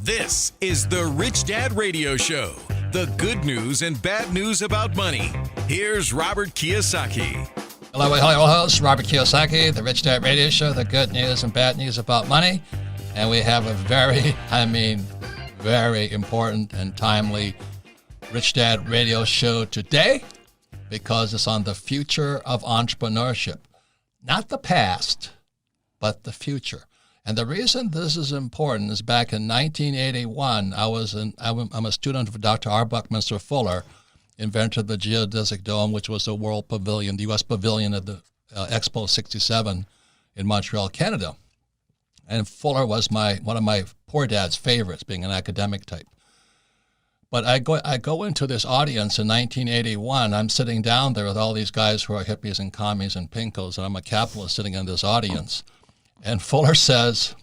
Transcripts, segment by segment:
This is the Rich Dad Radio Show. The good news and bad news about money. Here's Robert Kiyosaki. Hello, host Robert Kiyosaki, the Rich Dad Radio Show, the good news and bad news about money. And we have a very important and timely Rich Dad Radio Show today because it's on the future of entrepreneurship. Not the past, but the future. And the reason this is important is back in 1981, I'm a student of Dr. R. Buckminster Fuller, invented the geodesic dome, which was the world pavilion, the U.S. pavilion at the Expo 67 in Montreal, Canada. And Fuller was one of my poor dad's favorites, being an academic type. But I go into this audience in 1981. I'm sitting down there with all these guys who are hippies and commies and pinkos, and I'm a capitalist sitting in this audience. And Fuller says,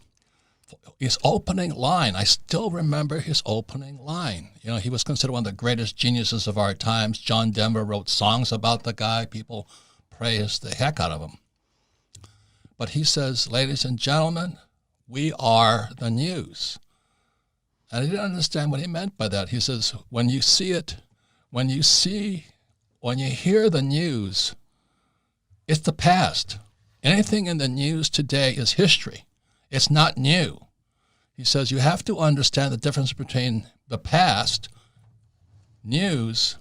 his opening line, I still remember his opening line. You know, he was considered one of the greatest geniuses of our times. John Denver wrote songs about the guy. People praised the heck out of him. But he says, ladies and gentlemen, we are the news. And I didn't understand what he meant by that. He says, when you hear the news, it's the past. Anything in the news today is history. It's not new. He says you have to understand the difference between the past, news,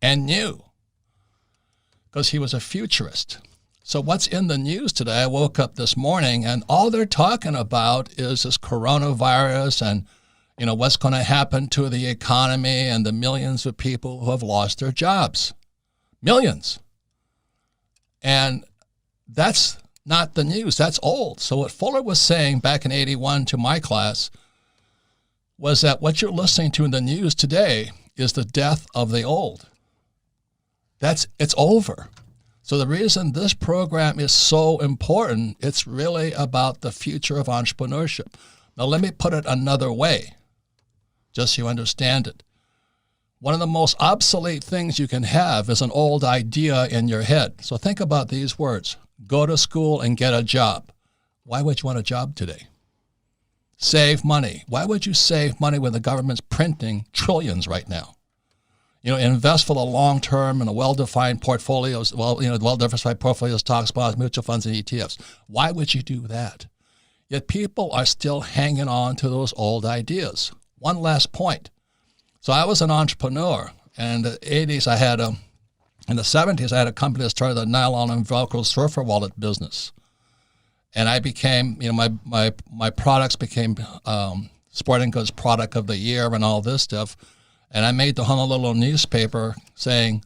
and new. Because he was a futurist. So what's in the news today? I woke up this morning and all they're talking about is this coronavirus and, you know, what's going to happen to the economy and the millions of people who have lost their jobs. Millions. And that's not the news. That's old. So what Fuller was saying back in 81 to my class was that what you're listening to in the news today is the death of the old. It's over. So the reason this program is so important, it's really about the future of entrepreneurship. Now let me put it another way, just so you understand it. One of the most obsolete things you can have is an old idea in your head. So think about these words. Go to school and get a job. Why would you want a job today? Save money. Why would you save money when the government's printing trillions right now? You know, invest for the long term in a well-defined portfolios, well-diversified portfolios, stocks, bonds, mutual funds, and ETFs. Why would you do that? Yet people are still hanging on to those old ideas. One last point. So I was an entrepreneur, and in the 80s in the 70s, I had a company that started the nylon and Velcro surfer wallet business. And I became, you know, my products became sporting goods product of the year and all this stuff. And I made the Honolulu newspaper saying,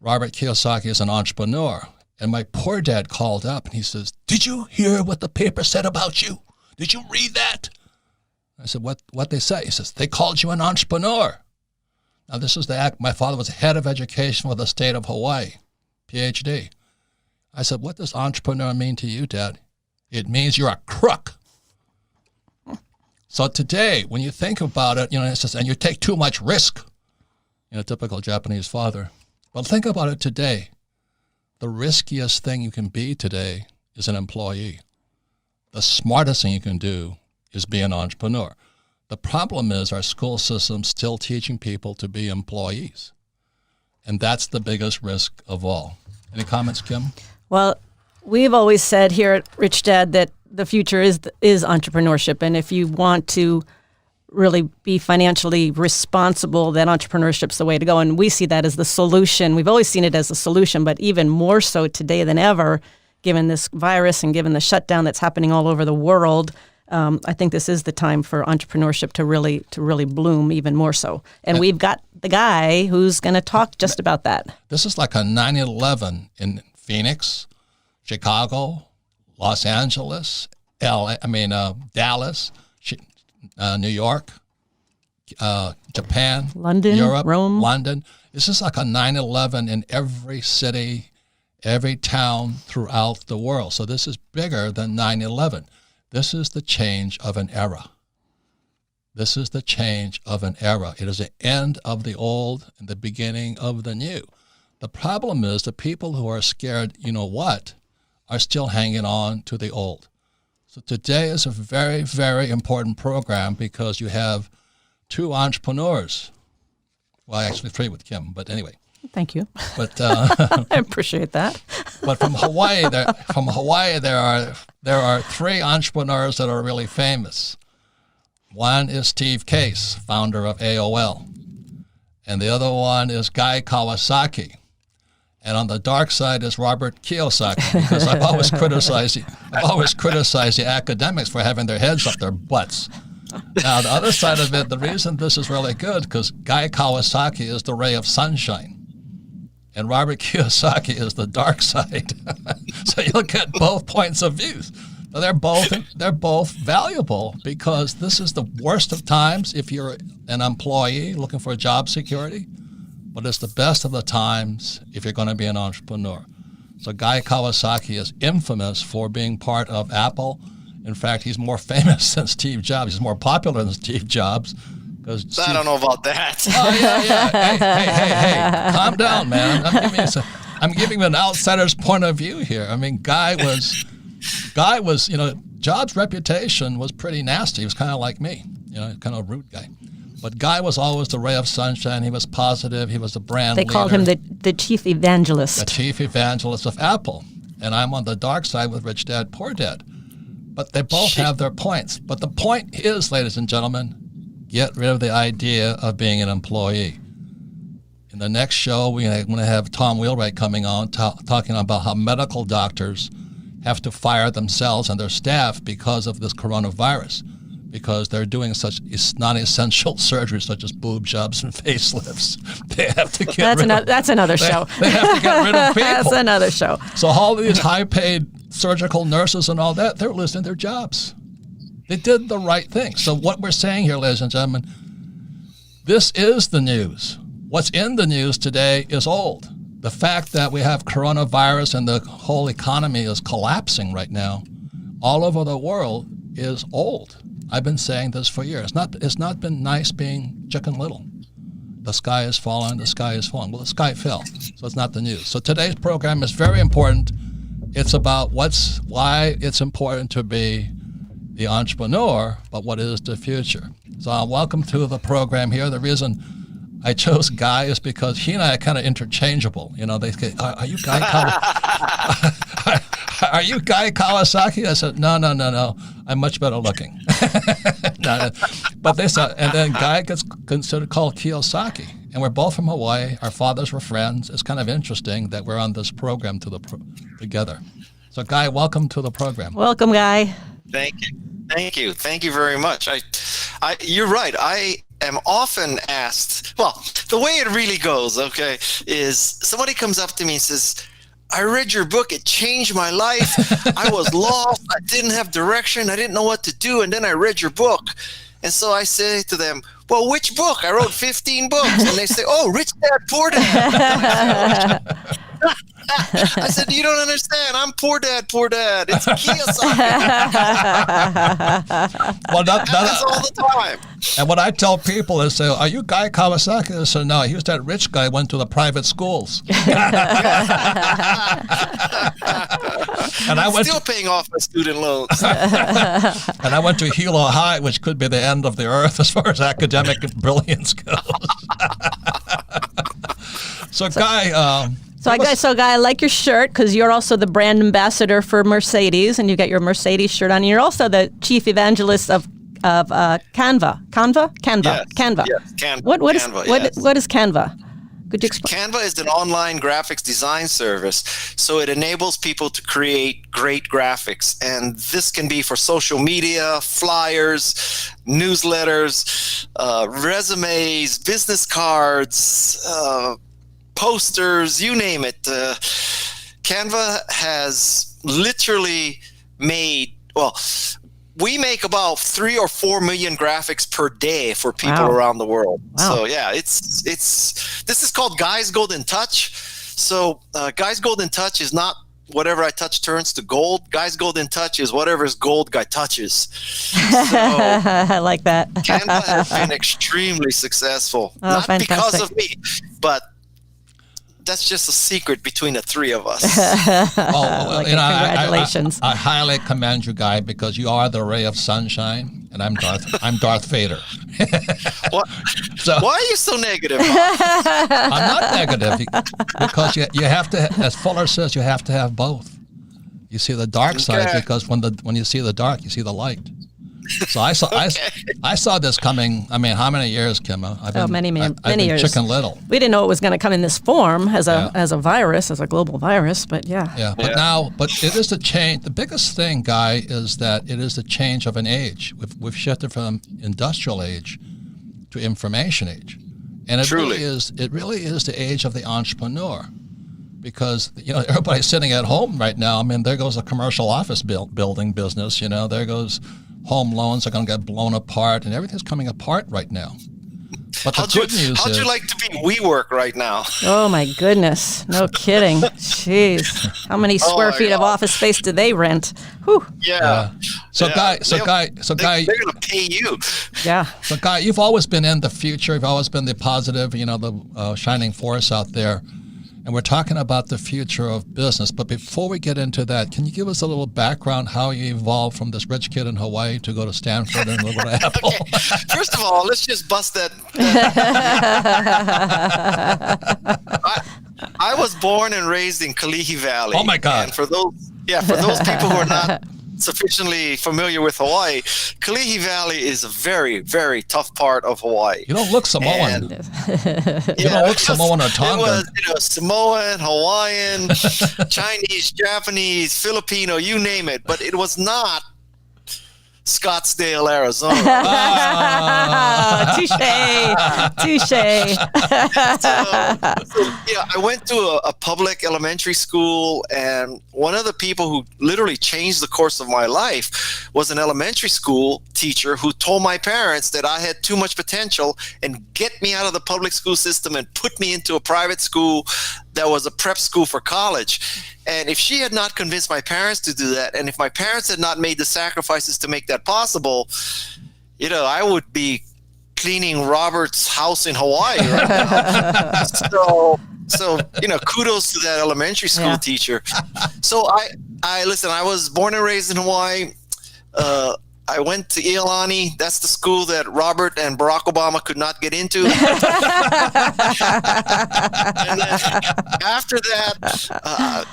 Robert Kiyosaki is an entrepreneur. And my poor dad called up and he says, did you hear what the paper said about you? Did you read that? I said, what they say? He says, they called you an entrepreneur. Now, this is my father was head of education for the state of Hawaii, PhD. I said, what does entrepreneur mean to you, Dad? It means you're a crook. So today, when you think about it, you know, it says, and you take too much risk, you know, typical Japanese father. But think about it today. The riskiest thing you can be today is an employee. The smartest thing you can do is be an entrepreneur. The problem is our school system's still teaching people to be employees. And that's the biggest risk of all. Any comments, Kim? Well, we've always said here at Rich Dad that the future is entrepreneurship. And if you want to really be financially responsible, then entrepreneurship's the way to go. And we see that as the solution. We've always seen it as a solution, but even more so today than ever, given this virus and given the shutdown that's happening all over the world. I think this is the time for entrepreneurship to really bloom even more so. And we've got the guy who's going to talk just about that. This is like a 9/11 in Phoenix, Chicago, Los Angeles, Dallas, New York, Japan, London, Europe, Rome. London. This is like a 9/11 in every city, every town throughout the world. So this is bigger than 9/11. This is the change of an era. This is the change of an era. It is the end of the old and the beginning of the new. The problem is the people who are scared, you know what, are still hanging on to the old. So today is a very, very important program because you have two entrepreneurs. Well, actually three with Kim, but anyway. Thank you. But I appreciate that. But from Hawaii, there are three entrepreneurs that are really famous. One is Steve Case, founder of AOL, and the other one is Guy Kawasaki. And on the dark side is Robert Kiyosaki, because I've always criticized the academics for having their heads up their butts. Now, the other side of it, the reason this is really good, because Guy Kawasaki is the ray of sunshine, and Robert Kiyosaki is the dark side. So you'll get both points of view. So they're both valuable, because this is the worst of times if you're an employee looking for job security. But it's the best of the times if you're going to be an entrepreneur. So Guy Kawasaki is infamous for being part of Apple. In fact, he's more famous than Steve Jobs. He's more popular than Steve Jobs. I don't know about that. Oh, yeah. Hey, calm down, man. I'm giving you an outsider's point of view here. I mean, Guy was, Jobs' reputation was pretty nasty. He was kind of like me, kind of a rude guy. But Guy was always the ray of sunshine. He was positive. He was the brand leader. They called him the chief evangelist. The chief evangelist of Apple. And I'm on the dark side with Rich Dad, Poor Dad. But they both have their points. But the point is, ladies and gentlemen, get rid of the idea of being an employee. In the next show, we're going to have Tom Wheelwright coming on talking about how medical doctors have to fire themselves and their staff because of this coronavirus, because they're doing such non-essential surgeries such as boob jobs and facelifts. They have to get That's another show. They have to get rid of people. That's another show. So all these high-paid surgical nurses and all that, they're losing their jobs. They did the right thing. So what we're saying here, ladies and gentlemen, this is the news. What's in the news today is old. The fact that we have coronavirus and the whole economy is collapsing right now all over the world is old. I've been saying this for years. It's not been nice being Chicken Little. The sky is falling, the sky is falling. Well, the sky fell, so it's not the news. So today's program is very important. It's about why it's important to be the entrepreneur, but what is the future. So welcome to the program here. The reason I chose Guy is because he and I are kind of interchangeable. They say, are you Guy Are you Guy Kawasaki? I said, no. I'm much better looking. But they said, and then Guy gets called Kiyosaki. And we're both from Hawaii. Our fathers were friends. It's kind of interesting that we're on this program together. So Guy, welcome to the program. Welcome, Guy. Thank you very much. You're right. I am often asked, well, the way it really goes, okay, is somebody comes up to me and says, I read your book. It changed my life. I was lost. I didn't have direction. I didn't know what to do. And then I read your book. And so I say to them, well, which book? I wrote 15 books. And they say, oh, Rich Dad, Poor Dad. I said, you don't understand. I'm Poor Dad. It's Kiyosaki. Well, that's all the time. And what I tell people is, say, are you Guy Kawasaki? They say, no, he was that rich guy, went to the private schools. And I went still paying off my student loans. And I went to Hilo High, which could be the end of the earth as far as academic brilliance goes. So Guy... So Guy, I like your shirt because you're also the brand ambassador for Mercedes, and you got your Mercedes shirt on. And you're also the chief evangelist of Canva. Yes. Canva. Yes. Canva. What is Canva? Could you explain? Canva is an online graphics design service, so it enables people to create great graphics. And this can be for social media, flyers, newsletters, resumes, business cards, posters, you name it. Canva has literally made, we make about 3 or 4 million graphics per day for people around the world. Wow. So yeah, this is called Guy's Golden Touch. So Guy's Golden Touch is not whatever I touch turns to gold. Guy's Golden Touch is whatever's gold Guy touches. So I like that. Canva has been extremely successful. Not fantastic. because of me, but that's just a secret between the three of us. Like, congratulations. I highly commend you, Guy, because you are the ray of sunshine, and I'm Darth Vader. What? So, why are you so negative? I'm not negative, because you have to, as Fuller says, you have to have both. You see the dark side, because when you see the dark, you see the light. So I saw this coming. I mean, how many years, Kim? I've been, many years. Chicken Little. We didn't know it was going to come in this form as a virus, as a global virus, but yeah. Yeah, but it is the change. The biggest thing, Guy, is that it is the change of an age. We've shifted from industrial age to information age, and it really is the age of the entrepreneur. Because everybody's sitting at home right now. I mean, there goes a commercial office building business. There goes home loans are going to get blown apart, and everything's coming apart right now. But the good news is, how'd you like to be WeWork right now? Oh my goodness, no kidding. Jeez, how many square feet of office space do they rent? Whew. Yeah. So Guy, they're going to pay you. Yeah. So Guy, you've always been in the future. You've always been the positive, the shining force out there. And we're talking about the future of business. But before we get into that, can you give us a little background how you evolved from this rich kid in Hawaii to go to Stanford and live at Apple? Okay. First of all, let's just bust that. I was born and raised in Kalihi Valley. Oh my God! And for those people who are not sufficiently familiar with Hawaii, Kalihi Valley is a very, very tough part of Hawaii. You don't look Samoan. You don't look Samoan or Tongan. It was Samoan, Hawaiian, Chinese, Japanese, Filipino, you name it. But it was not Scottsdale, Arizona. Touche. I went to a public elementary school, and one of the people who literally changed the course of my life was an elementary school teacher who told my parents that I had too much potential and get me out of the public school system and put me into a private school that was a prep school for college. And if she had not convinced my parents to do that, and if my parents had not made the sacrifices to make that possible, I would be cleaning Robert's house in Hawaii right now. So kudos to that elementary school teacher. So I listen, I was born and raised in Hawaii. I went to Iolani. That's the school that Robert and Barack Obama could not get into. And then after that,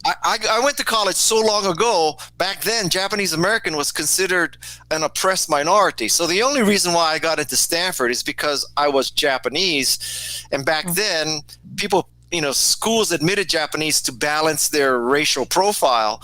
I went to college so long ago. Back then, Japanese American was considered an oppressed minority. So the only reason why I got into Stanford is because I was Japanese. And back then, people, schools admitted Japanese to balance their racial profile.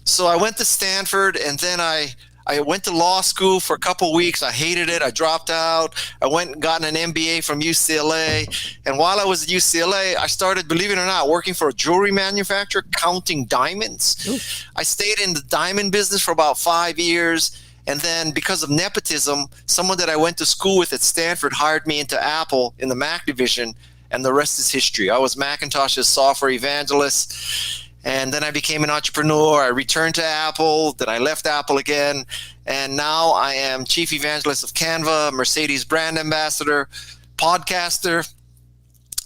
So I went to Stanford, and then I went to law school for a couple of weeks. I hated it. I dropped out. I went and got an MBA from UCLA. And while I was at UCLA, I started, believe it or not, working for a jewelry manufacturer, counting diamonds. Ooh. I stayed in the diamond business for about 5 years. And then because of nepotism, someone that I went to school with at Stanford hired me into Apple in the Mac division, and the rest is history. I was Macintosh's software evangelist. And then I became an entrepreneur. I returned to Apple. Then I left Apple again. And now I am chief evangelist of Canva, Mercedes brand ambassador, podcaster,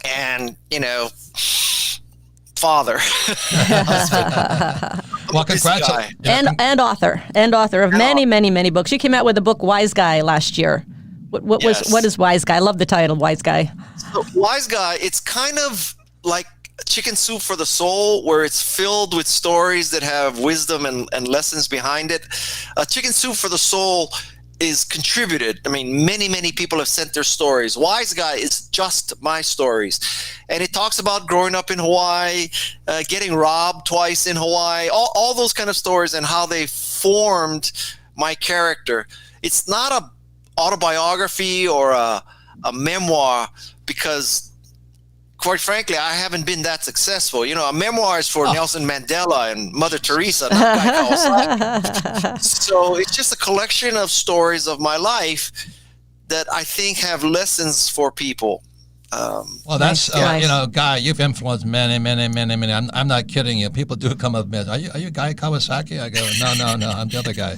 and, father. Well, congratulations. And author of many, many, many books. You came out with the book Wise Guy last year. What is Wise Guy? I love the title, Wise Guy. So, Wise Guy, it's kind of like chicken soup for the soul, where it's filled with stories that have wisdom and lessons behind it. Chicken soup for the soul is contributed. I mean, many, many people have sent their stories. Wise Guy is just my stories. And it talks about growing up in Hawaii, getting robbed twice in Hawaii, all those kind of stories, and how they formed my character. It's not a autobiography or a memoir, because quite frankly, I haven't been that successful. A memoir is for Nelson Mandela and Mother Teresa, not Guy Kawasaki. So it's just a collection of stories of my life that I think have lessons for people. Well, that's Guy. You've influenced many, many, many, many. I'm not kidding you. People do come up with me. Are you Guy Kawasaki? I go, no. I'm the other guy.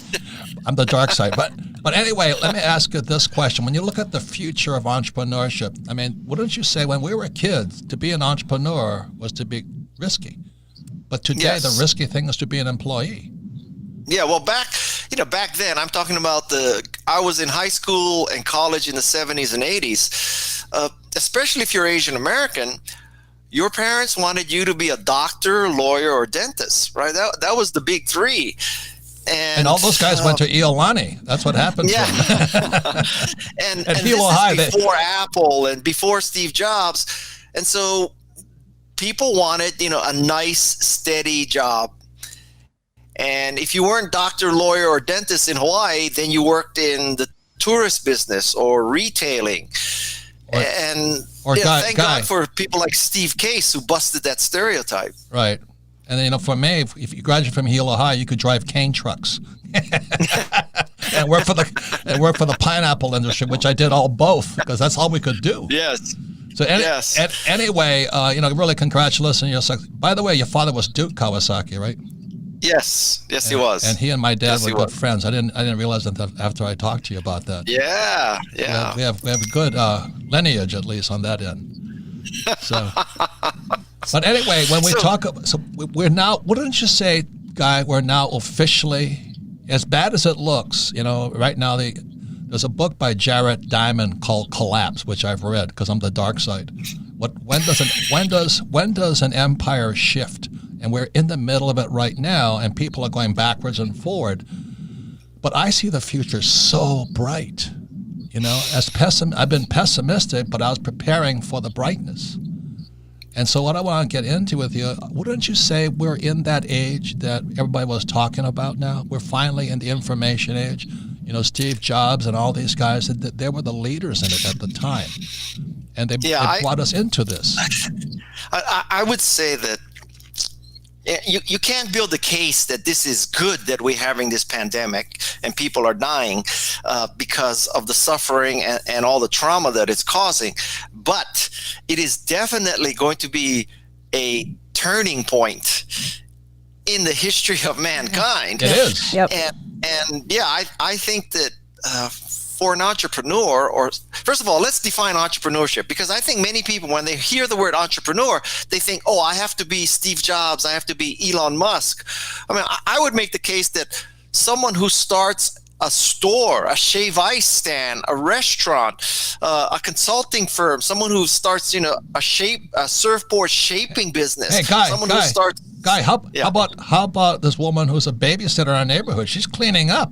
I'm the dark side. But anyway, let me ask you this question. When you look at the future of entrepreneurship, I mean, wouldn't you say when we were kids, to be an entrepreneur was to be risky? But today, the risky thing is to be an employee. Yeah, well, back then, I'm talking about I was in high school and college in the 70s and 80s, especially if you're Asian American, your parents wanted you to be a doctor, lawyer, or dentist, right? That was the big three. And all those guys went to Iolani. That's what happened. Yeah. and this is before Apple and before Steve Jobs. And so people wanted, a nice, steady job. And if you weren't doctor, lawyer, or dentist in Hawaii, then you worked in the tourist business or retailing. Thank God for people like Steve Case who busted that stereotype. Right. And then, for me, if you graduate from Hilo High, you could drive cane trucks and work for the pineapple industry, which I did both because that's all we could do. Yes. So anyway, really congratulations. By the way, your father was Duke Kawasaki, right? Yes, he was. And he and my dad were good friends. I didn't realize that after I talked to you about that. Yeah. We have a good lineage, at least, on that end. So, but anyway, when we talk, we're now. Wouldn't you say, Guy? We're now officially, as bad as it looks. Right now there's a book by Jared Diamond called Collapse, which I've read because I'm the dark side. When does an empire shift? And we're in the middle of it right now, and people are going backwards and forward. But I see the future so bright. I've been pessimistic, but I was preparing for the brightness. And so what I want to get into with you, wouldn't you say we're in that age that everybody was talking about now? We're finally in the information age. Steve Jobs and all these guys, they were the leaders in it at the time. And they brought us into this. I would say that you can't build a case that this is good that we're having this pandemic and people are dying because of the suffering and all the trauma that it's causing. But it is definitely going to be a turning point in the history of mankind. It is. Yep. I think that for an entrepreneur, or first of all, let's define entrepreneurship, because I think many people, when they hear the word entrepreneur, they think, oh, I have to be Steve Jobs, I have to be Elon Musk. I mean, I would make the case that someone who starts a store, a shave ice stand, a restaurant, a consulting firm, someone who starts, a surfboard shaping business. Hey, Guy, how about this woman who's a babysitter in our neighborhood? She's cleaning up.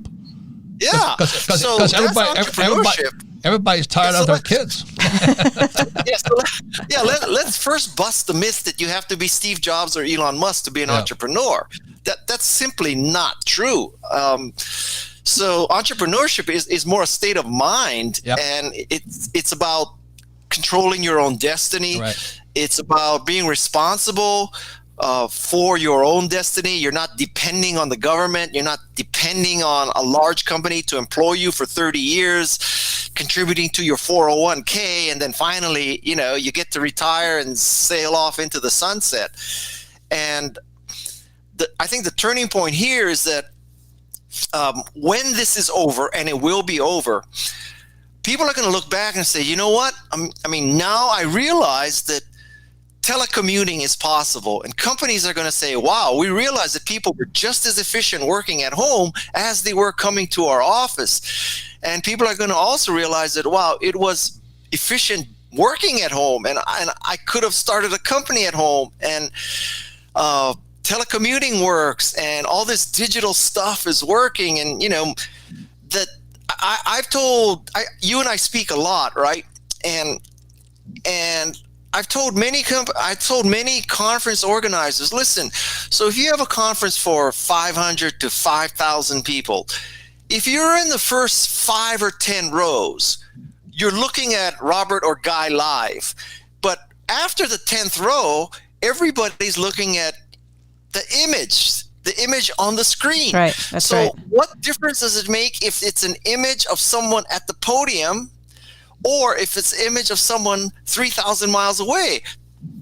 Yeah, because everybody's tired of their kids. Let's first bust the myth that you have to be Steve Jobs or Elon Musk to be an entrepreneur. That's simply not true. So entrepreneurship is more a state of mind, and it's about controlling your own destiny. Right. It's about being responsible for your own destiny. You're not depending on the government. You're not depending on a large company to employ you for 30 years, contributing to your 401k, and then finally, you get to retire and sail off into the sunset. And I think the turning point here is that when this is over, and it will be over, people are going to look back and say, you know what? Now I realize that telecommuting is possible, and companies are going to say, wow, we realize that people were just as efficient working at home as they were coming to our office. And people are going to also realize that, wow, it was efficient working at home, and I could have started a company at home, and telecommuting works, and all this digital stuff is working. And that you and I speak a lot, right? And I've told many conference organizers, listen, so if you have a conference for 500 to 5,000 people, if you're in the first 5 or 10 rows, you're looking at Robert or Guy live. But after the 10th row, everybody's looking at the image on the screen. Right, that's right. So what difference does it make if it's an image of someone at the podium or if it's an image of someone 3,000 miles away?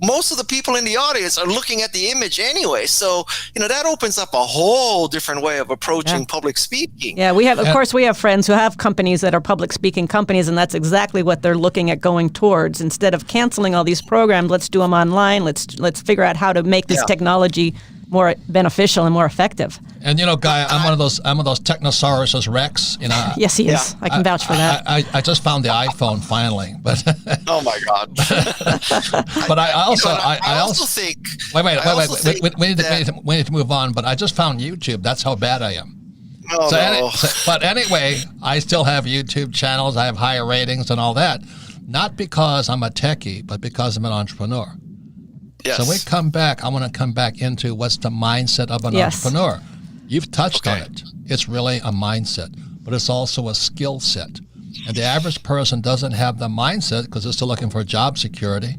most of the people in the audience are looking at the image anyway. So, that opens up a whole different way of approaching public speaking. Yeah, of course, we have friends who have companies that are public speaking companies, and that's exactly what they're looking at going towards. Instead of canceling all these programs, let's do them online. Let's figure out how to make this technology more beneficial and more effective. And Guy, I'm one of those Technosaurus Rex. Yes, he is. I can vouch for that. I just found the iPhone finally, but oh my God! But I also think. Wait. We need to move on. But I just found YouTube. That's how bad I am. Oh, no. But anyway, I still have YouTube channels. I have higher ratings and all that. Not because I'm a techie, but because I'm an entrepreneur. Yes. So I want to come back into what's the mindset of an entrepreneur. You've touched on it. It's really a mindset, but it's also a skill set. And the average person doesn't have the mindset because they're still looking for job security,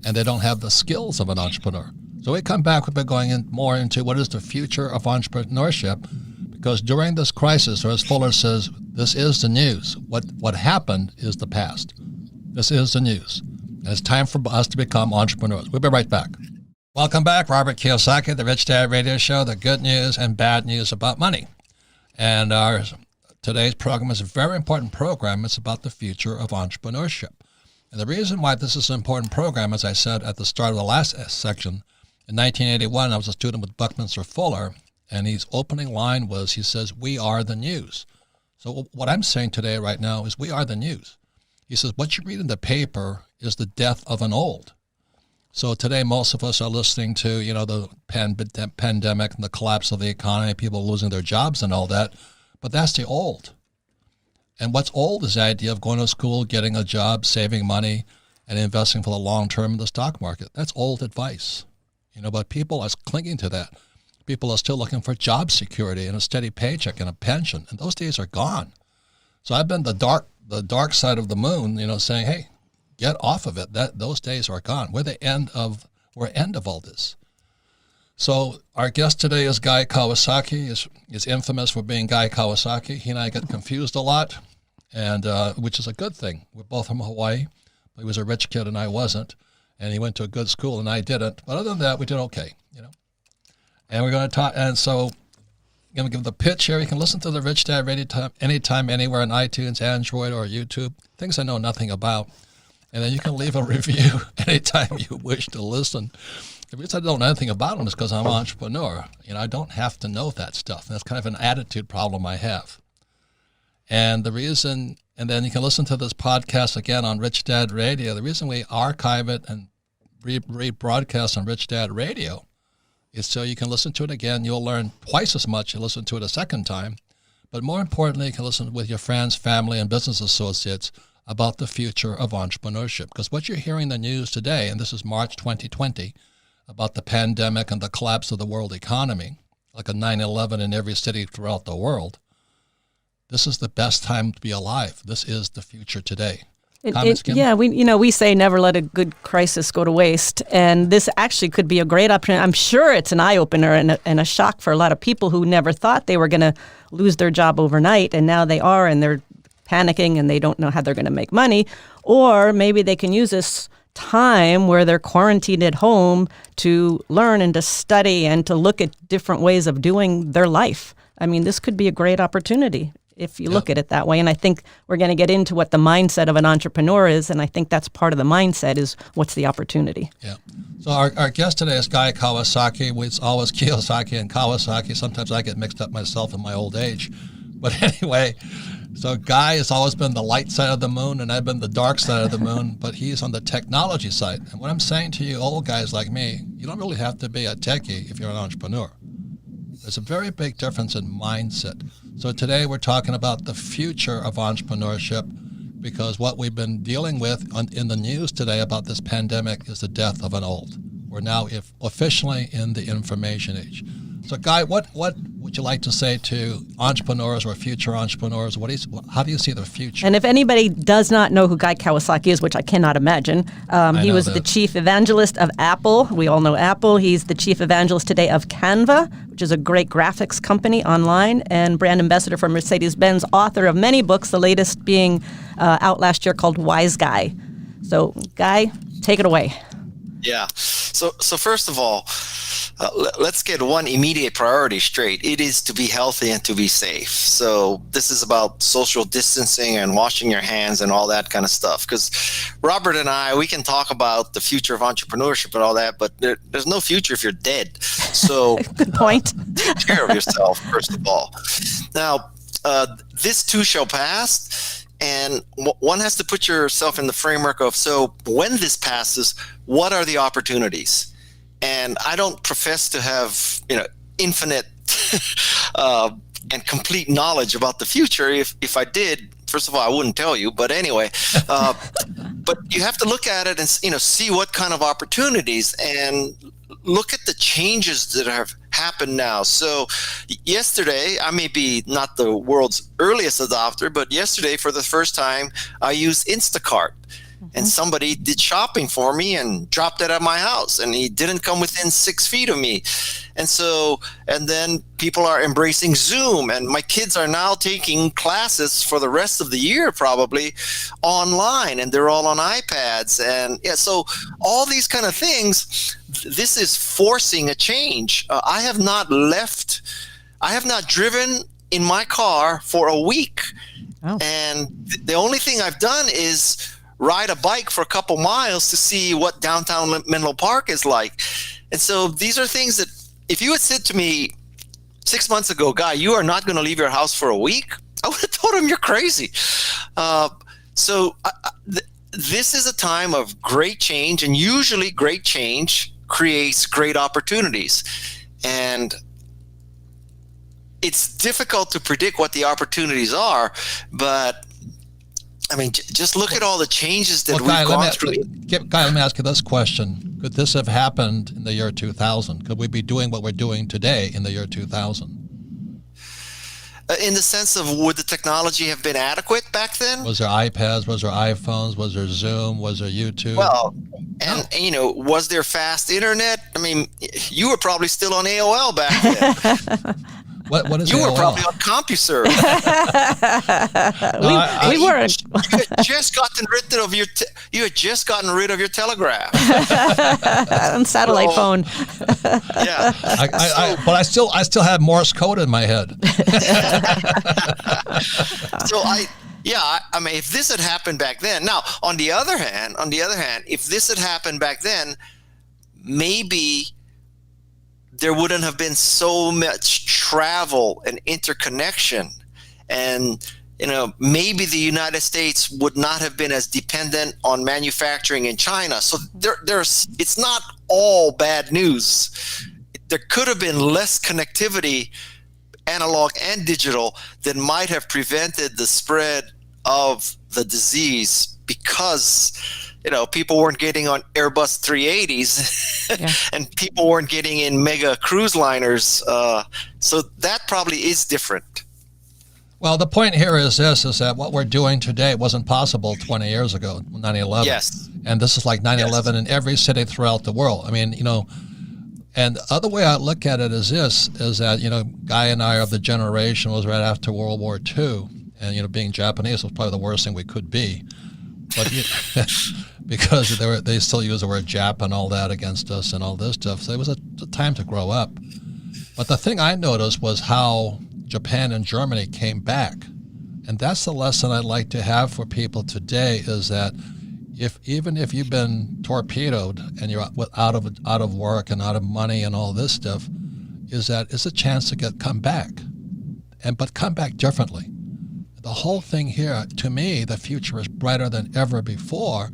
and they don't have the skills of an entrepreneur. So we come back, we've been going more into what is the future of entrepreneurship, because during this crisis, or as Fuller says, this is the news. What happened is the past. This is the news. And it's time for us to become entrepreneurs. We'll be right back. Welcome back. Robert Kiyosaki, the Rich Dad Radio Show, the good news and bad news about money. And today's program is a very important program. It's about the future of entrepreneurship. And the reason why this is an important program, as I said at the start of the last section, in 1981, I was a student with Buckminster Fuller, and his opening line was, he says, "We are the news." So what I'm saying today right now is we are the news. He says, what you read in the paper is the death of an old. So today, most of us are listening to, the pandemic and the collapse of the economy, people losing their jobs and all that. But that's the old. And what's old is the idea of going to school, getting a job, saving money, and investing for the long term in the stock market. That's old advice. But people are clinging to that. People are still looking for job security and a steady paycheck and a pension. And those days are gone. So I've been the dark side of the moon, saying, hey, get off of it. Those days are gone. We're end of all this. So our guest today is Guy Kawasaki. Is infamous for being Guy Kawasaki. He and I get confused a lot, and which is a good thing. We're both from Hawaii. He was a rich kid and I wasn't, and he went to a good school and I didn't. But other than that, we did okay, And we're going to talk. And so I'm going to give the pitch here. You can listen to the Rich Dad Radio anytime, anywhere on iTunes, Android, or YouTube, things I know nothing about. And then you can leave a review anytime you wish to listen. The reason I don't know anything about them is because I'm an entrepreneur. I don't have to know that stuff. And that's kind of an attitude problem I have. And then you can listen to this podcast again on Rich Dad Radio. The reason we archive it and rebroadcast on Rich Dad Radio is so you can listen to it again. You'll learn twice as much. You listen to it a second time. But more importantly, you can listen with your friends, family, and business associates about the future of entrepreneurship. Because what you're hearing in the news today, and this is March 2020, about the pandemic and the collapse of the world economy, like a 9/11 in every city throughout the world, this is the best time to be alive. This is the future today. We say never let a good crisis go to waste, and this actually could be a great opportunity. I'm sure it's an eye-opener and a shock for a lot of people who never thought they were going to lose their job overnight, and now they are, and they're panicking, and they don't know how they're going to make money. Or maybe they can use this time where they're quarantined at home to learn and to study and to look at different ways of doing their life. I mean, this could be a great opportunity if you look at it that way. And I think we're going to get into what the mindset of an entrepreneur is, and I think that's part of the mindset is what's the opportunity. Yeah. So our guest today is Guy Kawasaki. It's always Kiyosaki and Kawasaki. Sometimes I get mixed up myself in my old age. But anyway, so Guy has always been the light side of the moon, and I've been the dark side of the moon, but he's on the technology side. And what I'm saying to you old guys like me, you don't really have to be a techie if you're an entrepreneur. There's a very big difference in mindset. So today we're talking about the future of entrepreneurship, because what we've been dealing with in the news today about this pandemic is the death of an old. We're now officially in the information age. So Guy, what would you like to say to entrepreneurs or future entrepreneurs? How do you see the future? And if anybody does not know who Guy Kawasaki is, which I cannot imagine, he was the chief evangelist of Apple. We all know Apple. He's the chief evangelist today of Canva, which is a great graphics company online, and brand ambassador for Mercedes-Benz, author of many books, the latest being out last year called Wise Guy. So Guy, take it away. Yeah. So first of all, let's get one immediate priority straight. It is to be healthy and to be safe. So this is about social distancing and washing your hands and all that kind of stuff. Because Robert and I, we can talk about the future of entrepreneurship and all that, but there's no future if you're dead. So Good point. take care of yourself, first of all. Now, this too shall pass. And one has to put yourself in the framework of, so when this passes, what are the opportunities? And I don't profess to have, infinite and complete knowledge about the future. If I did, first of all, I wouldn't tell you. But anyway, but you have to look at it and see what kind of opportunities, and look at the changes that have happened now. So yesterday, I may be not the world's earliest adopter, but yesterday for the first time, I used Instacart. And somebody did shopping for me and dropped it at my house, and he didn't come within 6 feet of me. And then people are embracing Zoom, and my kids are now taking classes for the rest of the year, probably online, and they're all on iPads. And so all these kind of things, this is forcing a change. I have not driven in my car for a week. Oh. And the only thing I've done is ride a bike for a couple miles to see what downtown Menlo Park is like. And so these are things that if you had said to me 6 months ago, Guy, you are not going to leave your house for a week, I would have told him you're crazy. This is a time of great change, and usually great change creates great opportunities. And it's difficult to predict what the opportunities are, but I mean, just look at all the changes that we've gone through. Guy, let me ask you this question. Could this have happened in the year 2000? Could we be doing what we're doing today in the year 2000? In the sense of, would the technology have been adequate back then? Was there iPads? Was there iPhones? Was there Zoom? Was there YouTube? Well, and was there fast internet? I mean, you were probably still on AOL back then. What is you AOL? were probably on CompuServe. We weren't. You had just gotten rid of your telegraph. On satellite phone. Yeah. But I still have Morse code in my head. So I mean, if this had happened back then. Now, on the other hand, if this had happened back then, maybe there wouldn't have been so much travel and interconnection, and maybe the United States would not have been as dependent on manufacturing in China. So it's not all bad news. There could have been less connectivity, analog and digital, that might have prevented the spread of the disease, because people weren't getting on Airbus 380s and people weren't getting in mega cruise liners. So that probably is different. Well, the point here is that what we're doing today wasn't possible 20 years ago, 9/11. Yes. And this is like 9/11 in every city throughout the world. I mean, and the other way I look at it is that, Guy and I are of the generation was right after World War II. And, being Japanese was probably the worst thing we could be. But because they still use the word Jap and all that against us and all this stuff. So it was a time to grow up. But the thing I noticed was how Japan and Germany came back. And that's the lesson I'd like to have for people today, is that even if you've been torpedoed and you're out of work and out of money and all this stuff, is that it's a chance to come back, but come back differently. The whole thing here, to me, the future is brighter than ever before,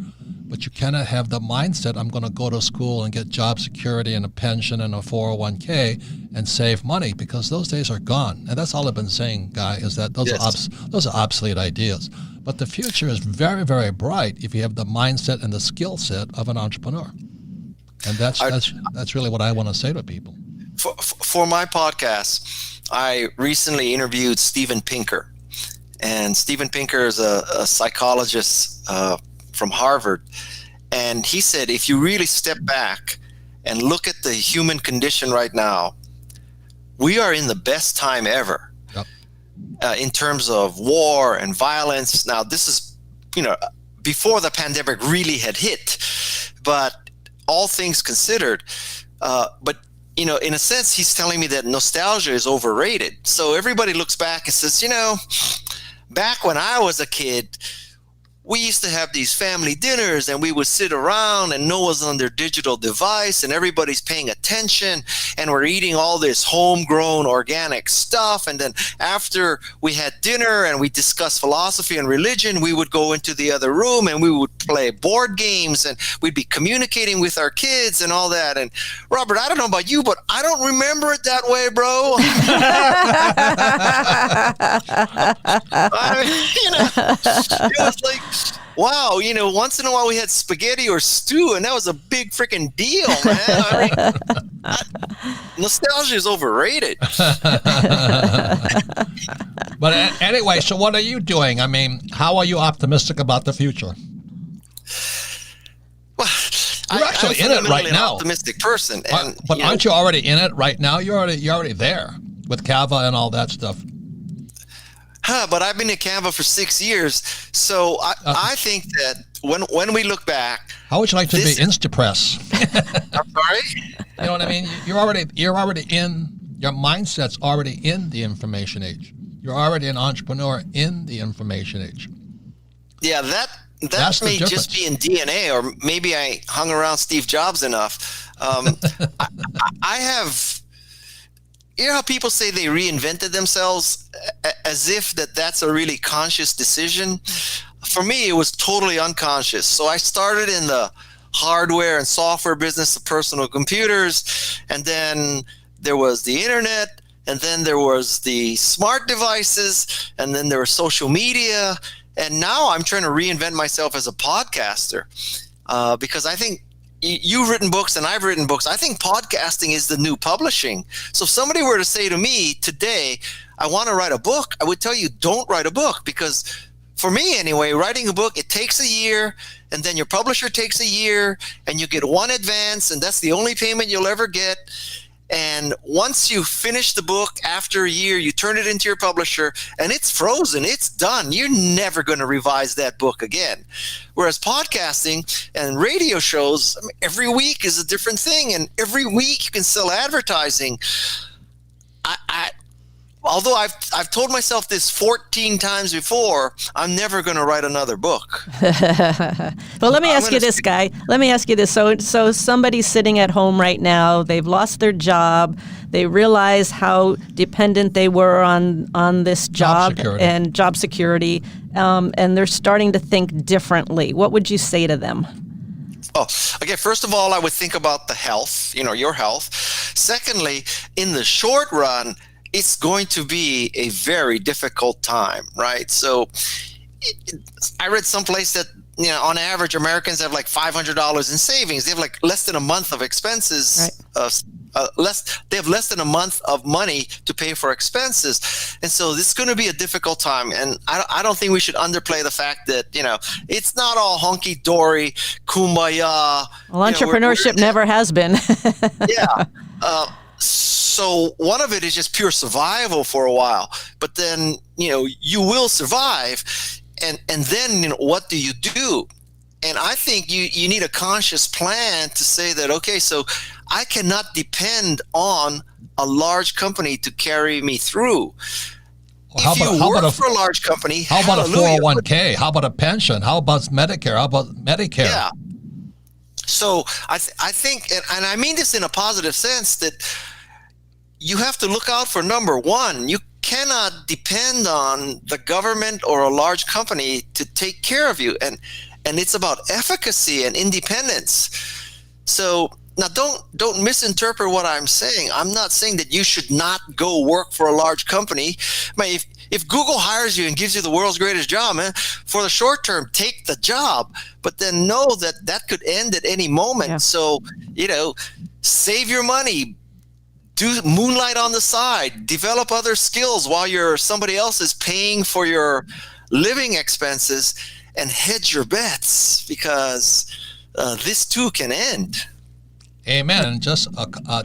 but you cannot have the mindset, I'm going to go to school and get job security and a pension and a 401k and save money, because those days are gone. And that's all I've been saying, Guy, is that those are obsolete ideas. But the future is very, very bright if you have the mindset and the skill set of an entrepreneur. And that's really what I want to say to people. For my podcast, I recently interviewed Steven Pinker. And Steven Pinker is a psychologist from Harvard. And he said, if you really step back and look at the human condition right now, we are in the best time ever. Yep. In terms of war and violence. Now, this is, before the pandemic really had hit. But all things considered. But in a sense, he's telling me that nostalgia is overrated. So everybody looks back and says, back when I was a kid, we used to have these family dinners and we would sit around and no one's on their digital device and everybody's paying attention and we're eating all this homegrown organic stuff. And then after we had dinner and we discussed philosophy and religion, we would go into the other room and we would play board games and we'd be communicating with our kids and all that. And Robert, I don't know about you, but I don't remember it that way, bro. It was like, wow, once in a while we had spaghetti or stew, and that was a big freaking deal, man. Nostalgia is overrated. But anyway, so what are you doing? I mean, how are you optimistic about the future? Well, you're actually in it right now. An optimistic person, but aren't you already in it right now? You're already there with Canva and all that stuff. But I've been in Canva for 6 years, so I think that when we look back, how would you like to be Instapress? I'm sorry. You know what I mean? You're already in. Your mindset's already in the information age. You're already an entrepreneur in the information age. Yeah, that may just be in DNA, or maybe I hung around Steve Jobs enough. I have. You know how people say they reinvented themselves as if that's a really conscious decision? For me, it was totally unconscious. So I started in the hardware and software business of personal computers, and then there was the internet, and then there was the smart devices, and then there was social media, and now I'm trying to reinvent myself as a podcaster because I think you've written books and I've written books. I think podcasting is the new publishing. So if somebody were to say to me today, I want to write a book, I would tell you, don't write a book, because for me anyway, writing a book, it takes a year, and then your publisher takes a year, and you get one advance, and that's the only payment you'll ever get. And once you finish the book, after a year, you turn it into your publisher and it's frozen. It's done. You're never going to revise that book again. Whereas podcasting and radio shows, every week is a different thing. And every week you can sell advertising. Although I've told myself this 14 times before, I'm never going to write another book. Well, let me ask you this, Guy. Let me ask you this. So somebody's sitting at home right now. They've lost their job. They realize how dependent they were on this job and job security, and they're starting to think differently. What would you say to them? Oh, okay. First of all, I would think about the health, your health. Secondly, in the short run, it's going to be a very difficult time, right? So I read someplace that, on average, Americans have like $500 in savings. They have like less than a month of expenses. Right. They have less than a month of money to pay for expenses. And so this is going to be a difficult time. And I don't think we should underplay the fact that, it's not all hunky-dory, kumbaya. Well, entrepreneurship never has been. Yeah. So one of it is just pure survival for a while, but then, you will survive. And then, what do you do? And I think you need a conscious plan to say that, okay, so I cannot depend on a large company to carry me through. Well, if you work for a large company, how about a 401k? How about a pension? How about Medicare? How about Medicare? Yeah. So I think, and I mean this in a positive sense, that you have to look out for number one. You cannot depend on the government or a large company to take care of you. And it's about efficacy and independence. So now don't misinterpret what I'm saying. I'm not saying that you should not go work for a large company. I mean, if Google hires you and gives you the world's greatest job, man, for the short term, take the job. But then know that could end at any moment. Yeah. So, save your money. Do moonlight on the side, develop other skills while somebody else is paying for your living expenses, and hedge your bets, because this too can end. Amen. And just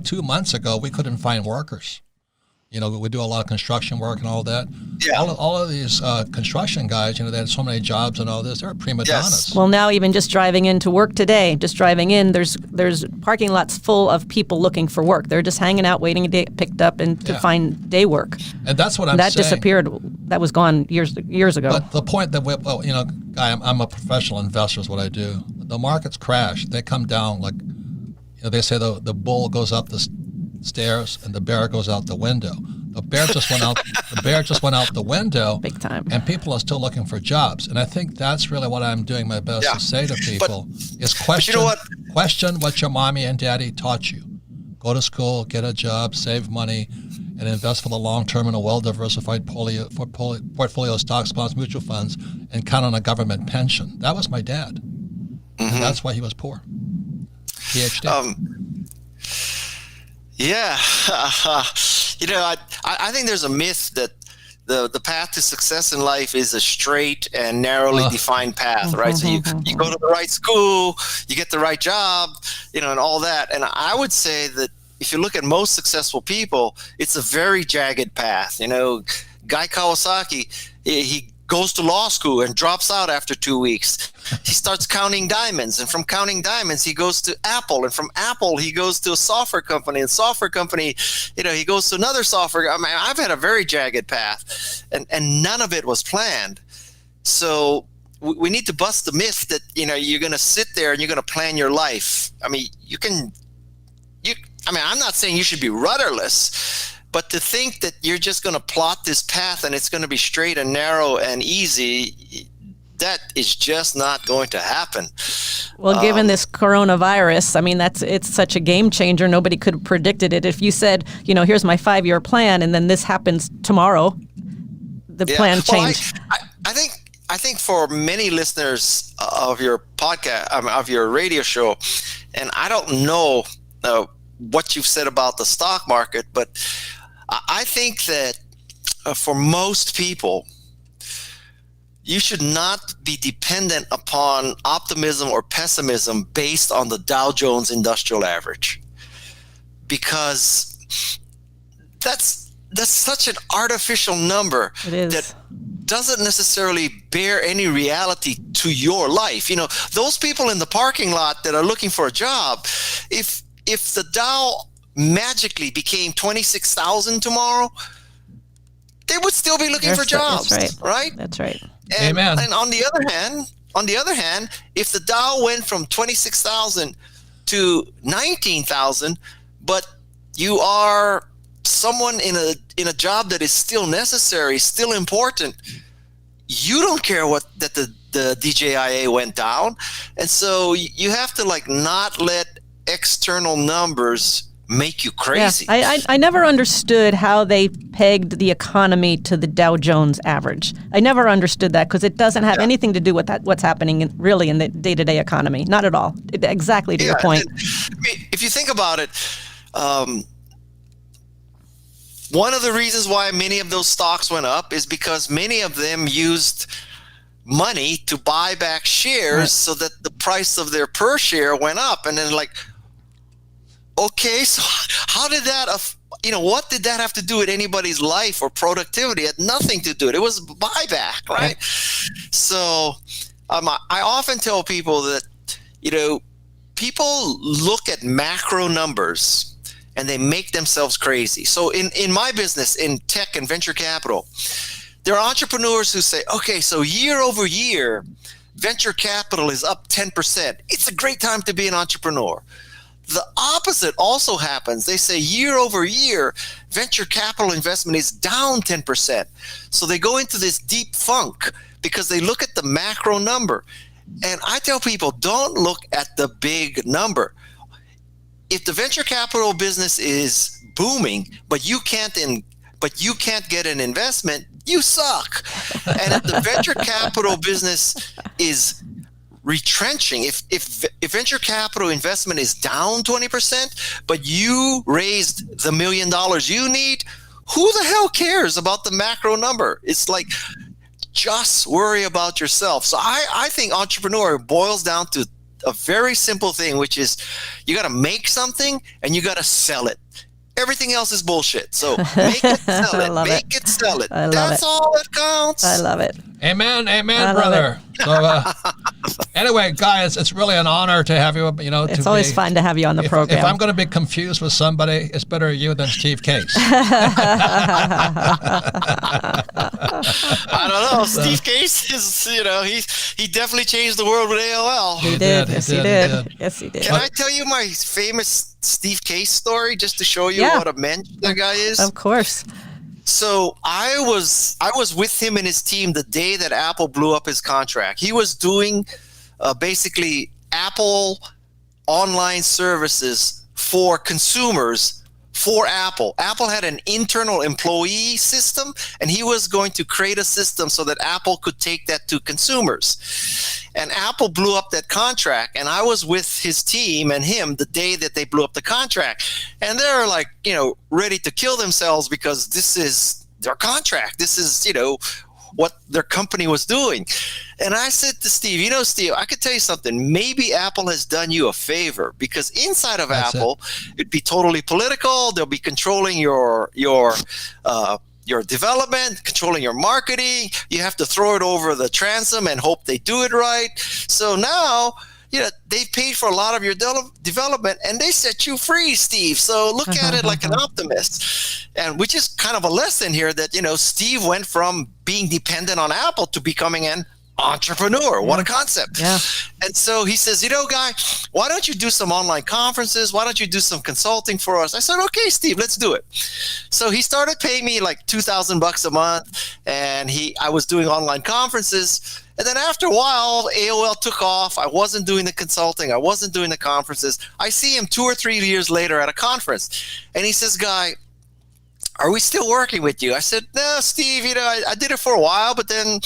2 months ago, we couldn't find workers. we do a lot of construction work and all that. Yeah. All of these construction guys, they had so many jobs and all this. They're prima donnas. Well, now even just driving into work today, there's parking lots full of people looking for work. They're just hanging out, waiting to get picked up and to find day work. And that's what I'm saying. That disappeared. That was gone years ago. But the point that I'm a professional investor is what I do. The markets crash. They come down like, they say the bull goes up the stairs and the bear goes out the window. The bear just went out. The bear just went out the window. Big time. And people are still looking for jobs. And I think that's really what I'm doing my best to say to people is question. But you know what? Question what your mommy and daddy taught you. Go to school, get a job, save money, and invest for the long term in a well-diversified portfolio of stocks, bonds, mutual funds, and count on a government pension. That was my dad. And that's why he was poor. PhD. I think there's a myth that the path to success in life is a straight and narrowly defined path, right? So you go to the right school, you get the right job, and all that. And I would say that if you look at most successful people, it's a very jagged path. Guy Kawasaki, he goes to law school and drops out after 2 weeks. He starts counting diamonds, and from counting diamonds, he goes to Apple, and from Apple, he goes to a software company, and software company, he goes to another software. I mean, I've had a very jagged path, and none of it was planned. So we need to bust the myth that, you're going to sit there and you're going to plan your life. I mean, I'm not saying you should be rudderless, but to think that you're just going to plot this path and it's going to be straight and narrow and easy, that is just not going to happen. Well, given this coronavirus, it's such a game changer. Nobody could have predicted it. If you said, here's my 5-year plan, and then this happens tomorrow, the plan changed. I think for many listeners of your podcast, of your radio show, and I don't know what you've said about the stock market, but I think that for most people, you should not be dependent upon optimism or pessimism based on the Dow Jones Industrial Average, because that's such an artificial number that doesn't necessarily bear any reality to your life. Those people in the parking lot that are looking for a job, if the Dow magically became 26,000 tomorrow, they would still be looking for jobs. That's right? That's right. And, Amen. And on the other hand, if the Dow went from 26,000 to 19,000, but you are someone in a job that is still necessary, still important, you don't care that the DJIA went down. And so you have to not let external numbers make you crazy. Yeah, I never understood how they pegged the economy to the Dow Jones average. I never understood that, because it doesn't have anything to do with what's happening in the day-to-day economy. Not at all. Exactly to your point. If you think about it, one of the reasons why many of those stocks went up is because many of them used money to buy back shares, so that the price of their per share went up. And then okay, so how did that, what did that have to do with anybody's life or productivity? It had nothing to do with it. It was buyback, right? So I often tell people that, people look at macro numbers and they make themselves crazy. So in my business, in tech and venture capital, there are entrepreneurs who say, okay, so year over year, venture capital is up 10%. It's a great time to be an entrepreneur. The opposite also happens. They say year over year, venture capital investment is down 10%. So they go into this deep funk because they look at the macro number. And I tell people, don't look at the big number. If the venture capital business is booming, but you can't get an investment, you suck. And if the venture capital business is retrenching, if venture capital investment is down 20%, but you raised the $1 million you need, who the hell cares about the macro number? It's just worry about yourself. So I think entrepreneur boils down to a very simple thing, which is you got to make something and you got to sell it. Everything else is bullshit. So make it, sell it. Make it, sell it. That's all that counts. I love it. Amen, brother. So anyway, guys, it's really an honor to have you. It's always fun to have you on the program. If I'm going to be confused with somebody, it's better you than Steve Case. I don't know. Steve Case is, he definitely changed the world with AOL. He did. Yes, he did. Yes, he did. Can I tell you my famous Steve Case story just to show you what a mensch the guy is? Of course. So I was with him and his team the day that Apple blew up his contract. He was doing basically Apple online services for consumers for Apple. Apple had an internal employee system, and he was going to create a system so that Apple could take that to consumers. And Apple blew up that contract, and I was with his team and him the day that they blew up the contract. And they're like, ready to kill themselves because this is their contract. This is, what their company was doing. And I said to Steve, Steve, I could tell you something. Maybe Apple has done you a favor, because inside of Apple, it'd be totally political. They'll be controlling your development, controlling your marketing. You have to throw it over the transom and hope they do it right. So now, they've paid for a lot of your development, and they set you free, Steve. So look at it like an optimist. And which is kind of a lesson here that, Steve went from being dependent on Apple to becoming an entrepreneur. What a concept. Yeah. And so he says, Guy, why don't you do some online conferences? Why don't you do some consulting for us? I said, okay, Steve, let's do it. So he started paying me like $2,000 a month, and I was doing online conferences. And then after a while, AOL took off. I wasn't doing the consulting. I wasn't doing the conferences. I see him 2 or 3 years later at a conference, and he says, Guy, are we still working with you? I said, no, Steve, I did it for a while, but then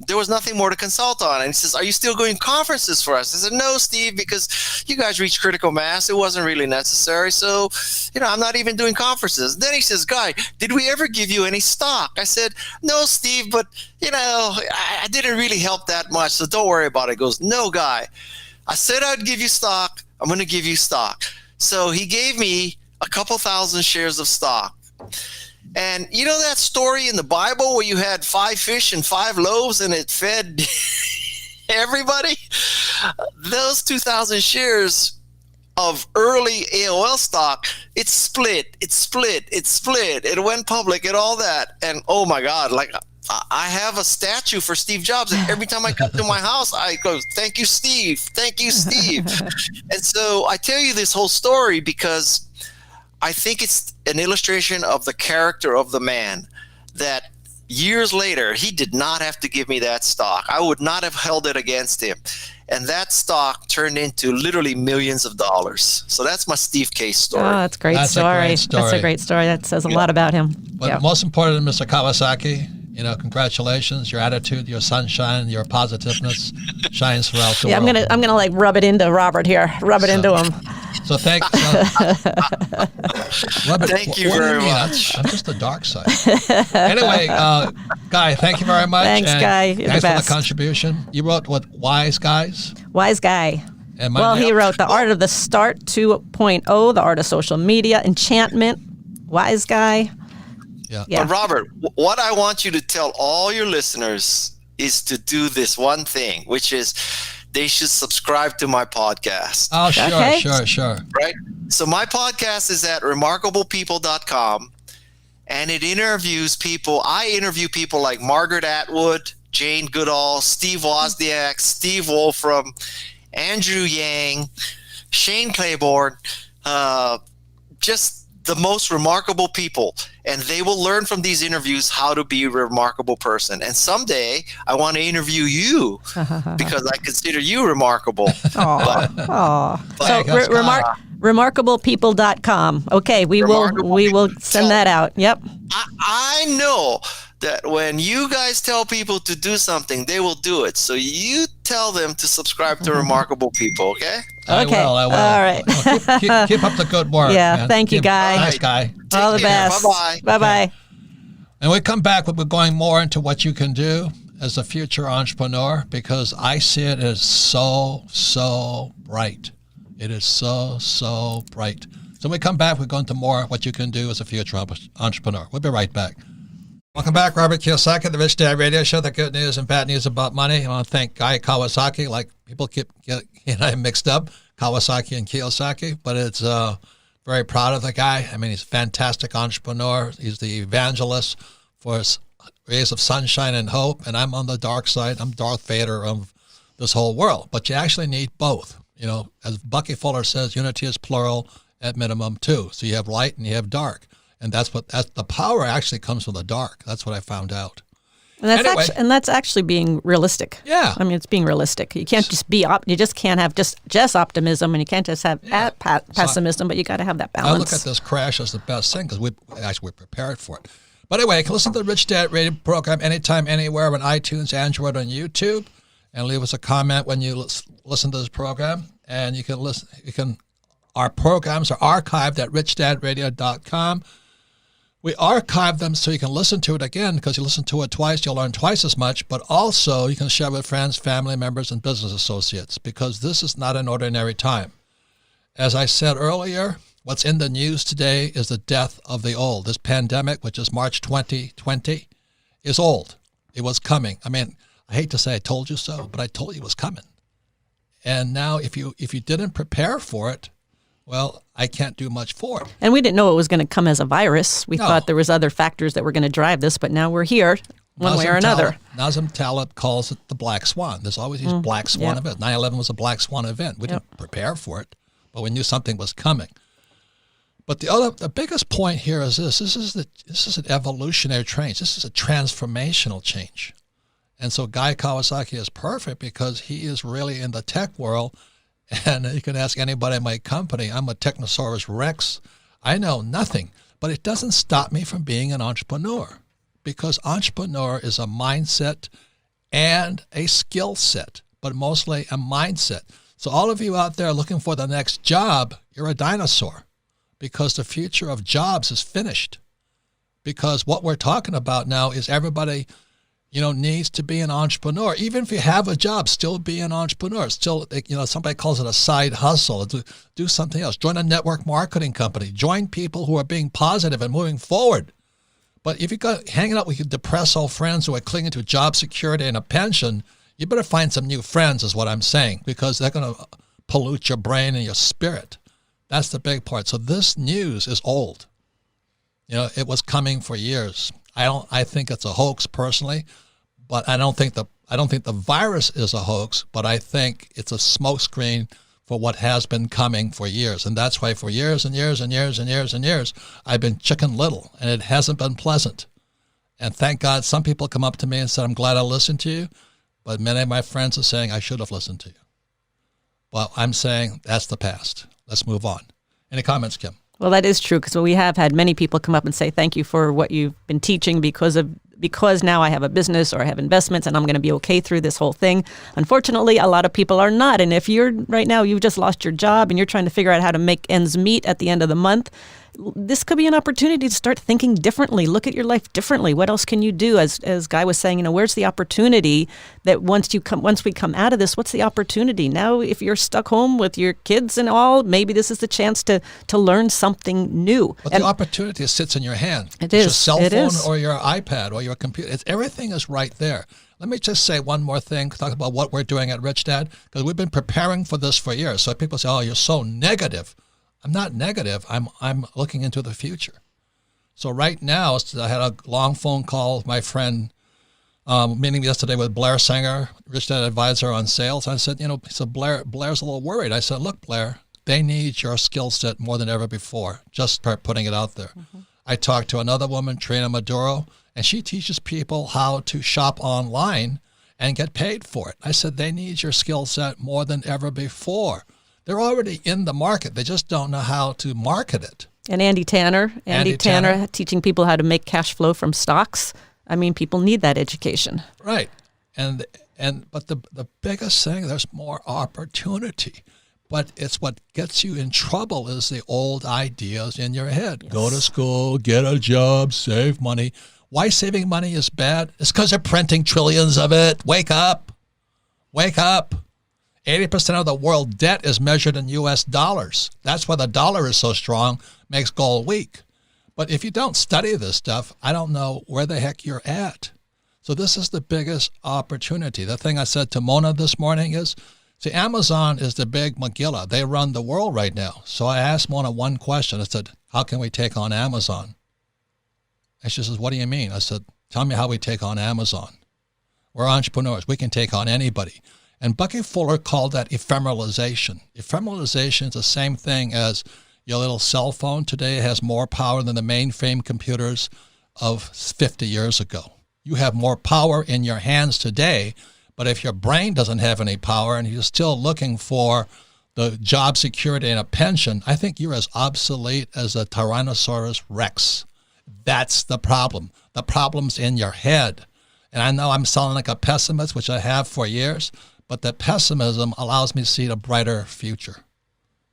there was nothing more to consult on. And he says, are you still going conferences for us? I said, no, Steve, because you guys reached critical mass. It wasn't really necessary. So, I'm not even doing conferences. Then he says, Guy, did we ever give you any stock? I said, no, Steve, but, I didn't really help that much. So don't worry about it. He goes, no, Guy, I said I'd give you stock. I'm going to give you stock. So he gave me a couple thousand shares of stock. And that story in the Bible where you had 5 fish and 5 loaves and it fed everybody? Those 2,000 shares of early AOL stock, it split. It went public and all that. And oh my God, like I have a statue for Steve Jobs, and every time I come to my house, I go, thank you, Steve. Thank you, Steve. And so I tell you this whole story because I think it's an illustration of the character of the man, that years later, he did not have to give me that stock. I would not have held it against him. And that stock turned into literally millions of dollars. So that's my Steve Case story. Oh, that's a great story. That's a great story. That says a lot about him. But most important, Mr. Kawasaki, congratulations. Your attitude, your sunshine, your positiveness shines throughout the world. I'm gonna like rub it into Robert here. Rub it into him. So thank you very much. I'm just the dark side. Anyway, Guy, thank you very much. Thanks, Guy. You're thanks the best. for the contribution. You wrote what, Wise Guys? Wise Guy. And he wrote The Art of the Start 2.0, The Art of Social Media, Enchantment, Wise Guy. Yeah. But Robert, what I want you to tell all your listeners is to do this one thing, which is they should subscribe to my podcast. Oh, sure, Okay. sure. Right? So my podcast is at remarkablepeople.com, and it interviews people. I interview people like Margaret Atwood, Jane Goodall, Steve Wozniak, Steve Wolfram, Andrew Yang, Shane Claiborne, just the most remarkable people, and they will learn from these interviews how to be a remarkable person. And someday I want to interview you because I consider you remarkable. Remarkablepeople.com. Okay, we will send that out. Yep. I know that when you guys tell people to do something, they will do it. So you tell them to subscribe to Remarkable People, okay? I will. All right. Well, keep up the good work. Yeah, man. thank you, Guy. Nice guy. All the care. best. Bye-bye. Bye-bye. And we come back, we're going more into what you can do as a future entrepreneur, because I see it as so bright. It is so bright. So when we come back, we're going to more what you can do as a future entrepreneur. We'll be right back. Welcome back, Robert Kiyosaki, the Rich Dad Radio Show, the good news and bad news about money. I want to thank Guy Kawasaki, like people keep getting mixed up, Kawasaki and Kiyosaki, but it's very proud of the guy. I mean, he's a fantastic entrepreneur. He's the evangelist for rays of sunshine and hope, and I'm on the dark side. I'm Darth Vader of this whole world, but you actually need both. You know, as Bucky Fuller says, unity is plural at minimum too. So you have light and you have dark. And that's the power actually comes from the dark. That's what I found out. And that's actually being realistic. Yeah. I mean, it's being realistic. You can't just you just can't have just optimism, and you can't just have pessimism, but you got to have that balance. I look at this crash as the best thing because we're prepared for it. But anyway, you can listen to the Rich Dad Radio program anytime, anywhere on iTunes, Android, and YouTube, and leave us a comment when you listen to this program. And you can listen. Our programs are archived at richdadradio.com. We archive them so you can listen to it again, because you listen to it twice, you'll learn twice as much, but also you can share with friends, family members, and business associates, because this is not an ordinary time. As I said earlier, what's in the news today is the death of the old. This pandemic, which is March 2020, is old. It was coming. I mean, I hate to say I told you so, but I told you it was coming. And now if you didn't prepare for it, well, I can't do much for it. And we didn't know it was going to come as a virus. We thought there was other factors that were going to drive this, but now we're here one way or another. Nazim Taleb calls it the black swan. There's always these black swan events. 9/11 was a black swan event. We didn't prepare for it, but we knew something was coming. But the biggest point here is this. This is an evolutionary change. This is a transformational change. And so Guy Kawasaki is perfect because he is really in the tech world. And you can ask anybody in my company. I'm a Technosaurus Rex. I know nothing, but it doesn't stop me from being an entrepreneur, because entrepreneur is a mindset and a skill set, but mostly a mindset. So all of you out there looking for the next job, you're a dinosaur, because the future of jobs is finished. Because what we're talking about now is everybody needs to be an entrepreneur. Even if you have a job, still be an entrepreneur. Still, somebody calls it a side hustle. Do something else. Join a network marketing company. Join people who are being positive and moving forward. But if you're hanging out with your depressed old friends who are clinging to job security and a pension, you better find some new friends, is what I'm saying, because they're going to pollute your brain and your spirit. That's the big part. So this news is old. It was coming for years. I think it's a hoax personally. But I don't think the virus is a hoax, but I think it's a smokescreen for what has been coming for years. And that's why for years and years and years and years and years, I've been Chicken Little, and it hasn't been pleasant. And thank God some people come up to me and said, I'm glad I listened to you. But many of my friends are saying I should have listened to you. Well, I'm saying that's the past. Let's move on. Any comments, Kim? Well, that is true, because we have had many people come up and say, thank you for what you've been teaching, because now I have a business or I have investments and I'm going to be okay through this whole thing. Unfortunately, a lot of people are not. And if you're right now, you've just lost your job and you're trying to figure out how to make ends meet at the end of the month, this could be an opportunity to start thinking differently. Look at your life differently. What else can you do? As Guy was saying, where's the opportunity that once we come out of this, what's the opportunity? Now, if you're stuck home with your kids and all, maybe this is the chance to learn something new. But the opportunity sits in your hand. It's your cell phone or your iPad or your computer. Everything is right there. Let me just say one more thing, talk about what we're doing at Rich Dad, because we've been preparing for this for years. So people say, oh, you're so negative. I'm not negative. I'm looking into the future. So right now, I had a long phone call with my friend, meeting yesterday with Blair Singer, Rich Dad advisor on sales. I said, Blair's a little worried. I said, look, Blair, they need your skill set more than ever before. Just start putting it out there. Mm-hmm. I talked to another woman, Trina Maduro, and she teaches people how to shop online and get paid for it. I said, they need your skill set more than ever before. They're already in the market. They just don't know how to market it. And Andy Tanner teaching people how to make cash flow from stocks. I mean, people need that education. Right. But the biggest thing, there's more opportunity. But it's what gets you in trouble is the old ideas in your head. Yes. Go to school, get a job, save money. Why saving money is bad? It's because they're printing trillions of it. Wake up. Wake up. 80% of the world debt is measured in U.S. dollars. That's why the dollar is so strong, makes gold weak. But if you don't study this stuff, I don't know where the heck you're at. So this is the biggest opportunity. The thing I said to Mona this morning is, see, Amazon is the big Megillah. They run the world right now. So I asked Mona one question. I said, how can we take on Amazon? And she says, what do you mean? I said, tell me how we take on Amazon. We're entrepreneurs. We can take on anybody. And Bucky Fuller called that ephemeralization. Ephemeralization is the same thing as your little cell phone today has more power than the mainframe computers of 50 years ago. You have more power in your hands today, but if your brain doesn't have any power and you're still looking for the job security and a pension, I think you're as obsolete as a Tyrannosaurus Rex. That's the problem. The problem's in your head. And I know I'm sounding like a pessimist, which I have for years, but the pessimism allows me to see a brighter future.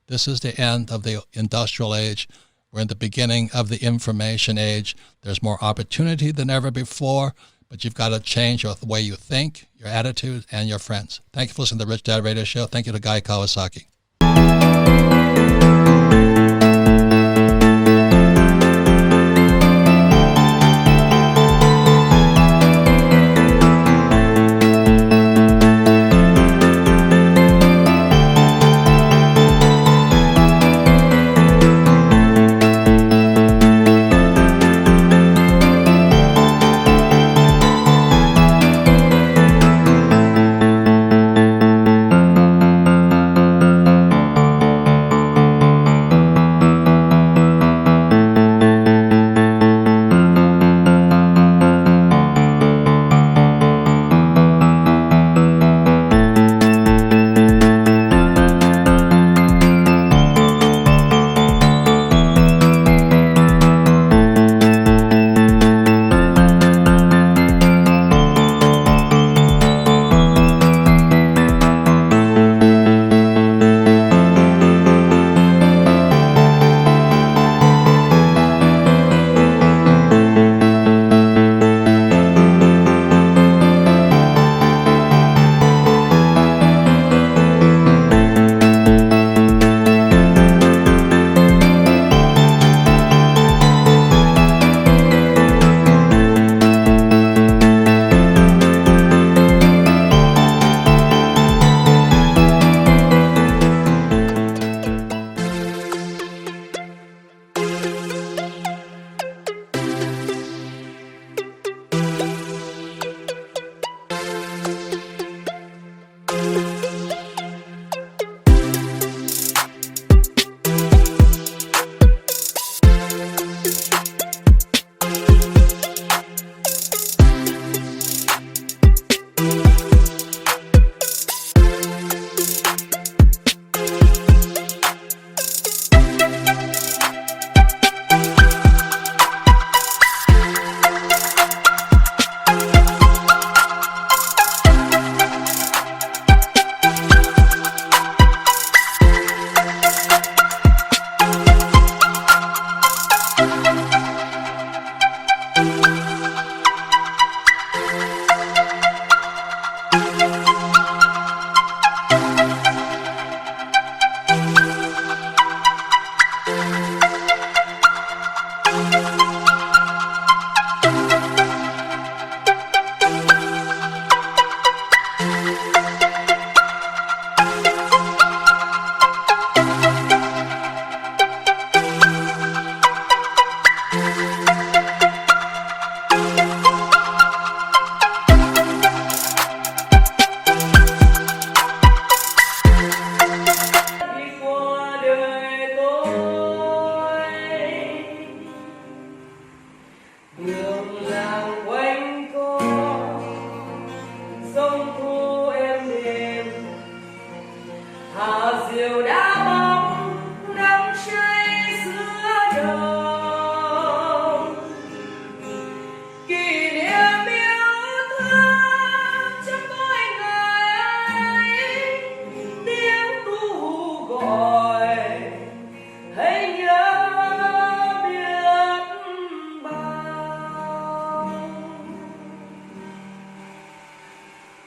This is the end of the industrial age. We're in the beginning of the information age. There's more opportunity than ever before, but you've got to change the way you think, your attitude, and your friends. Thank you for listening to the Rich Dad Radio Show. Thank you to Guy Kawasaki.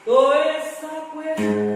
tôi xác quyết